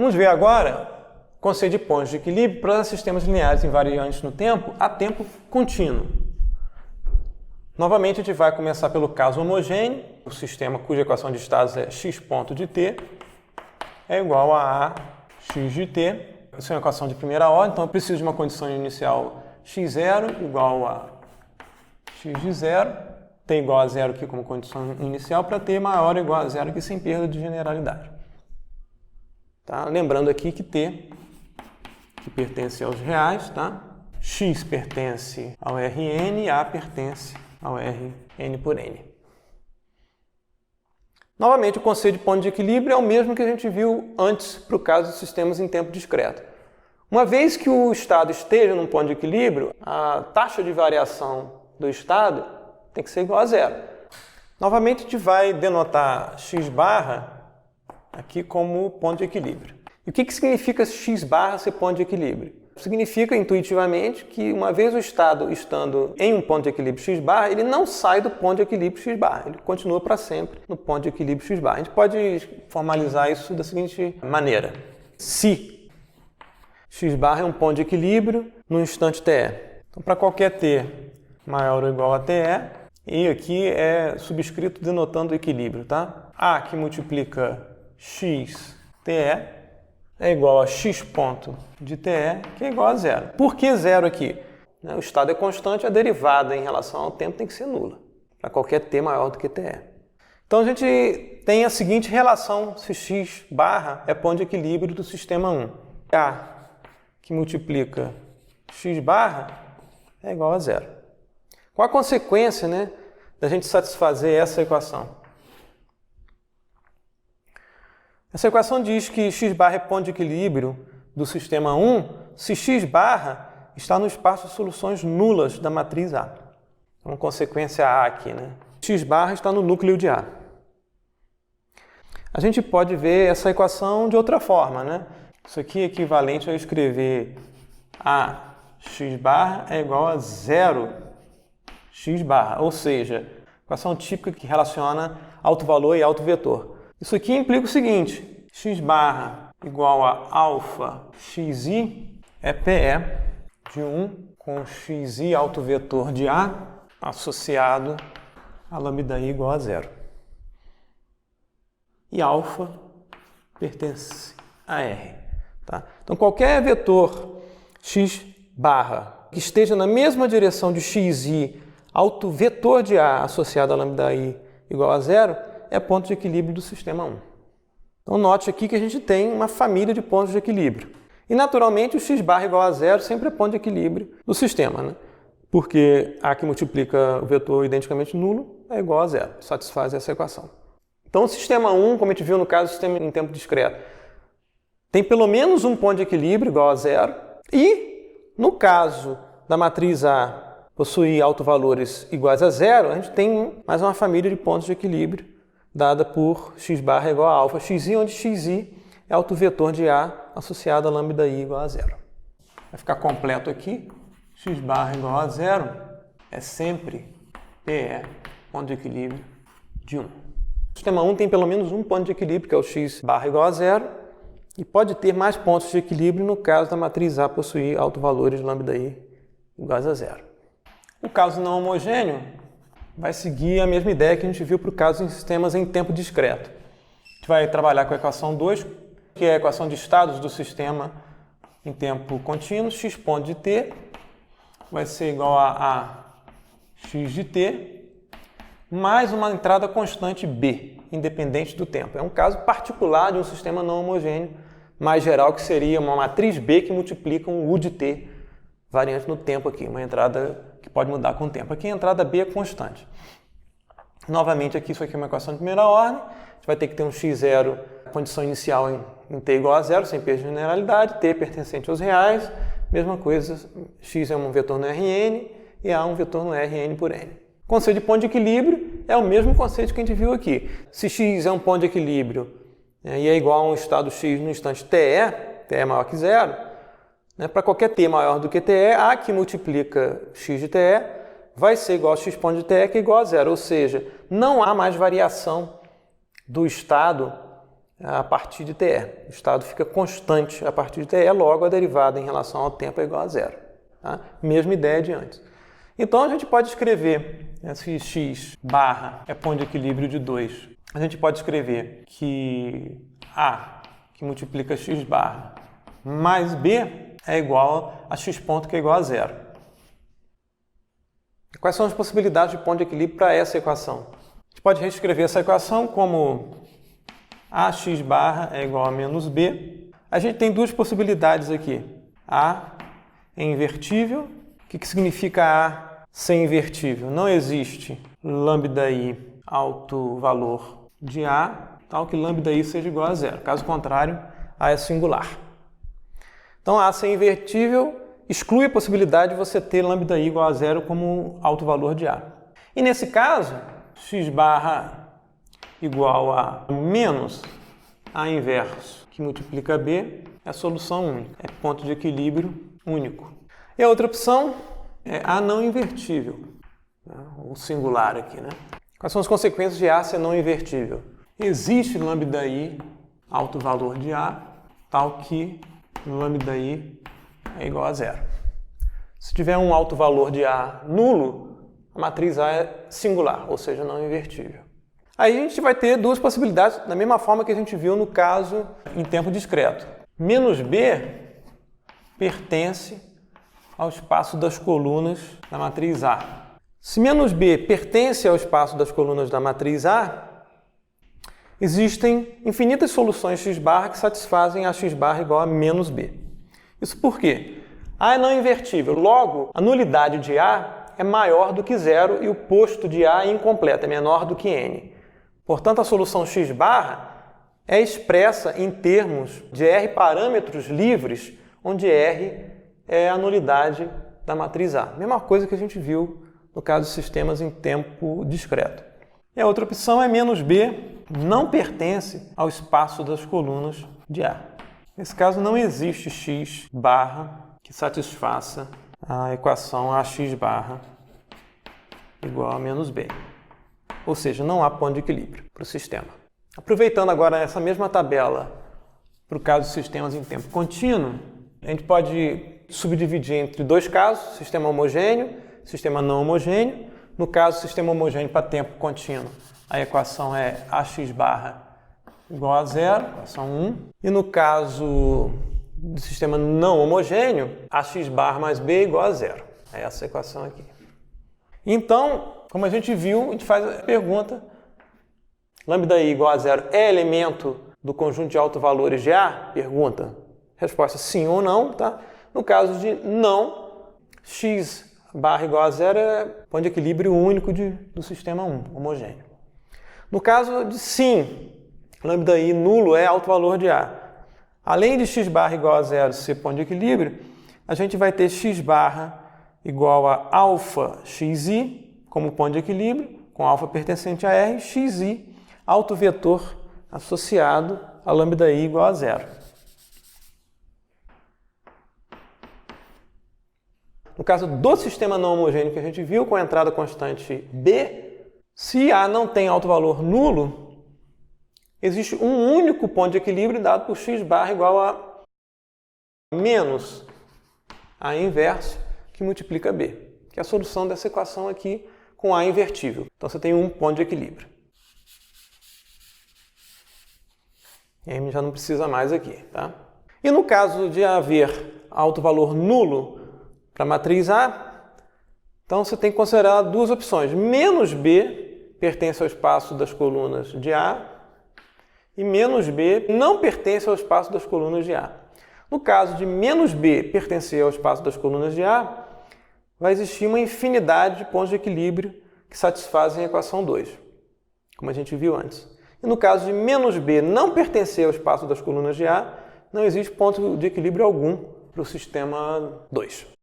Vamos ver agora o conceito de pontos de equilíbrio para sistemas lineares invariantes no tempo a tempo contínuo. Novamente, a gente vai começar pelo caso homogêneo, o sistema cuja equação de estados é x ponto de t é igual a x de t. Isso é uma equação de primeira ordem, então eu preciso de uma condição inicial x0 igual a x de 0, t igual a 0 aqui como condição inicial, para t maior ou igual a 0 aqui sem perda de generalidade. Tá? Lembrando aqui que t, que pertence aos reais, tá? X pertence ao Rn e A pertence ao Rn por n. Novamente, o conceito de ponto de equilíbrio é o mesmo que a gente viu antes para o caso de sistemas em tempo discreto. Uma vez que o estado esteja num ponto de equilíbrio, a taxa de variação do estado tem que ser igual a 0. Novamente, a gente vai denotar x barra aqui como ponto de equilíbrio. E o que significa x barra ser ponto de equilíbrio? Significa intuitivamente que uma vez o estado estando em um ponto de equilíbrio x barra, ele não sai do ponto de equilíbrio x barra, ele continua para sempre no ponto de equilíbrio x barra. A gente pode formalizar isso da seguinte maneira: se x barra é um ponto de equilíbrio no instante TE. Então, para qualquer t maior ou igual a TE, e aqui é subscrito denotando o equilíbrio, tá? A que multiplica x TE é igual a x ponto de TE, que é igual a 0. Por que 0 aqui? O estado é constante, a derivada em relação ao tempo tem que ser nula, para qualquer t maior do que TE. Então a gente tem a seguinte relação se x barra é ponto de equilíbrio do sistema 1. A que multiplica x barra é igual a 0. Qual a consequência, né, da gente satisfazer essa equação? Essa equação diz que x barra é ponto de equilíbrio do sistema 1 se x barra está no espaço de soluções nulas da matriz A. Então, consequência A aqui, né? X barra está no núcleo de A. A gente pode ver essa equação de outra forma, né? Isso aqui é equivalente a eu escrever a x barra é igual a 0 x barra, ou seja, equação típica que relaciona alto valor e alto vetor. Isso aqui implica o seguinte: x barra igual a alfa xi é PE de 1 com xi alto vetor de A associado a lambda i igual a 0. E alfa pertence a R. Tá? Então, qualquer vetor x barra que esteja na mesma direção de xi alto vetor de A associado a lambda i igual a 0 é ponto de equilíbrio do sistema 1. Então, note aqui que a gente tem uma família de pontos de equilíbrio. E, naturalmente, o x barra igual a 0 sempre é ponto de equilíbrio do sistema, né? Porque A que multiplica o vetor identicamente nulo é igual a 0. Satisfaz essa equação. Então, o sistema 1, como a gente viu no caso do sistema em tempo discreto, tem pelo menos um ponto de equilíbrio igual a 0. E, no caso da matriz A possuir autovalores iguais a 0, a gente tem mais uma família de pontos de equilíbrio dada por x barra igual a alfa xi, onde xi é alto vetor de A associado a lambda i igual a 0. Vai ficar completo aqui. X barra igual a 0 é sempre PE, ponto de equilíbrio de 1. O sistema 1 tem pelo menos um ponto de equilíbrio, que é o x barra igual a 0, e pode ter mais pontos de equilíbrio no caso da matriz A possuir autovalores de lambda i iguais a 0. O caso não homogêneo vai seguir a mesma ideia que a gente viu para o caso em sistemas em tempo discreto. A gente vai trabalhar com a equação 2, que é a equação de estados do sistema em tempo contínuo. X ponto de t vai ser igual a x de t mais uma entrada constante b, independente do tempo. É um caso particular de um sistema não homogêneo, mais geral, que seria uma matriz b que multiplica um u de t, variante no tempo aqui, uma entrada que pode mudar com o tempo. Aqui a entrada b é constante. Novamente, aqui isso aqui é uma equação de primeira ordem. A gente vai ter que ter um x0, condição inicial em t igual a 0, sem perda de generalidade, t pertencente aos reais, mesma coisa, x é um vetor no Rn e A um vetor no Rn por n. O conceito de ponto de equilíbrio é o mesmo conceito que a gente viu aqui. Se x é um ponto de equilíbrio e é igual a um estado x no instante TE, TE é maior que 0, para qualquer t maior do que TE, A que multiplica x de TE vai ser igual a x ponto de TE, que é igual a 0. Ou seja, não há mais variação do estado a partir de TE. O estado fica constante a partir de TE, logo a derivada em relação ao tempo é igual a zero. Tá? Mesma ideia de antes. Então a gente pode escrever, se x barra é ponto de equilíbrio de 2, a gente pode escrever que A, que multiplica x barra, mais B é igual a x ponto, que é igual a zero. Quais são as possibilidades de ponto de equilíbrio para essa equação? A gente pode reescrever essa equação como ax barra é igual a menos b. A gente tem duas possibilidades aqui. A é invertível. O que significa A ser invertível? Não existe lambda i alto valor de A, tal que lambda i seja igual a zero. Caso contrário, A é singular. Então, A ser invertível exclui a possibilidade de você ter lambda i igual a zero como alto valor de A. E nesse caso, x barra igual a menos A inverso, que multiplica B, é a solução única. É ponto de equilíbrio único. E a outra opção é A não invertível, o singular aqui, né? Quais são as consequências de A ser não invertível? Existe lambda i alto valor de A, tal que lambda i é igual a zero. Se tiver um alto valor de A nulo, a matriz A é singular, ou seja, não invertível. Aí a gente vai ter duas possibilidades, da mesma forma que a gente viu no caso em tempo discreto. Menos B pertence ao espaço das colunas da matriz A. Se menos B pertence ao espaço das colunas da matriz A, existem infinitas soluções x barra que satisfazem a x barra igual a menos B. Isso por quê? A é não invertível, logo a nulidade de A é maior do que zero e o posto de A é incompleto, é menor do que n. Portanto, a solução x barra é expressa em termos de R parâmetros livres, onde R é a nulidade da matriz A. Mesma coisa que a gente viu no caso de sistemas em tempo discreto. E a outra opção é menos B não pertence ao espaço das colunas de A. Nesse caso, não existe x barra que satisfaça a equação ax barra igual a menos b. Ou seja, não há ponto de equilíbrio para o sistema. Aproveitando agora essa mesma tabela para o caso de sistemas em tempo contínuo, a gente pode subdividir entre dois casos, sistema homogêneo, sistema não homogêneo. No caso, sistema homogêneo para tempo contínuo, a equação é ax barra igual a zero, equação 1. E no caso do sistema não homogêneo, ax barra mais b igual a zero. É essa equação aqui. Então, como a gente viu, a gente faz a pergunta: lambda i igual a zero é elemento do conjunto de autovalores de A? Pergunta. Resposta sim ou não, tá? No caso de não, x barra igual a zero é ponto de equilíbrio único do sistema 1, homogêneo. No caso de sim, lambda i nulo é alto valor de A. Além de x barra igual a zero ser ponto de equilíbrio, a gente vai ter x barra igual a alfa xi como ponto de equilíbrio, com alfa pertencente a R, xi, autovetor associado a lambda i igual a zero. No caso do sistema não homogêneo que a gente viu, com a entrada constante B, se A não tem alto valor nulo, existe um único ponto de equilíbrio dado por x barra igual a menos A inverso, que multiplica B, que é a solução dessa equação aqui com A invertível. Então você tem um ponto de equilíbrio. E aí já não precisa mais aqui, tá? E no caso de haver alto valor nulo para a matriz A, então você tem que considerar duas opções. Menos B pertence ao espaço das colunas de A e menos B não pertence ao espaço das colunas de A. No caso de menos B pertencer ao espaço das colunas de A, vai existir uma infinidade de pontos de equilíbrio que satisfazem a equação 2, como a gente viu antes. E no caso de menos B não pertencer ao espaço das colunas de A, não existe ponto de equilíbrio algum para o sistema 2.